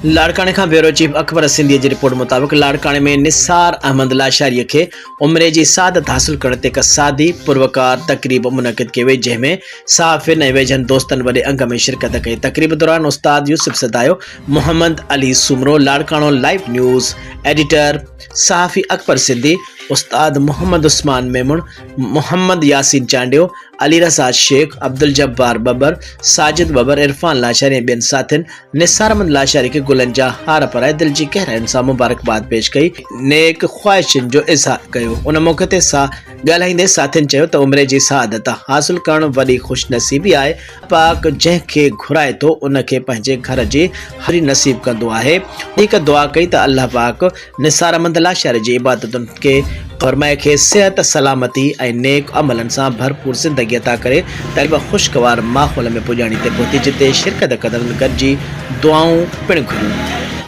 लाड़काने खां bureau chief Akbar Sindhi जी report मुताबिक़ लाड़काने में निसार अहमद लाशारी खे उम्र जी सादत हासिल करण ते हिकु सादी पुरवकार तकरीब मुनक़िद कई वई, जंहिंमें सहाफ़िन ऐं वेझनि दोस्तनि वॾे अंग में शिरकत कई। तकरीब दौरान उस्ताद Yousuf Sadayo, Mohammad Ali Soomro, Larkano live news editor सहाफ़ी अकबर सिंधी, उस्ताद मोहम्मद उस्मान मेमुण, मोहम्मद यासीन चांडियो, अली रज़ा शेख, अब्दुल जब्बार बबर, साजिद बबर, इरफान लाशारी ऐं ॿियनि साथियुनि निसार अहमद लाशारी खे गुलनि जा हार पाराए दिल जी गहराइयुनि सां मुबारकबाद पेश कई, नेक ख़्वाहिशुनि जो इज़हार कयो। उन मौक़े ते ॻाल्हाईंदे साथियुनि चयो त उमिरि जी सआदत हासिल करणु वॾी ख़ुशनसीबी आहे। पाक जंहिंखे घुराए थो उन खे पंहिंजे घर जी हरी नसीब कंदो आहे। हिकु दुआ कई त अल्लाह पाक निसार अहमद लाशारी जी इबादतुनि खे फरमाए खे सिहत, सलामती ऐं नेक अमलनि सां भरपूर ज़िंदगी अता करे त हिकु ख़ुशगवार माहौल में पुॼाणी ते पहुती, जिते शिरकत कंदड़नि गॾिजी दुआऊं पिणु घुरियूं।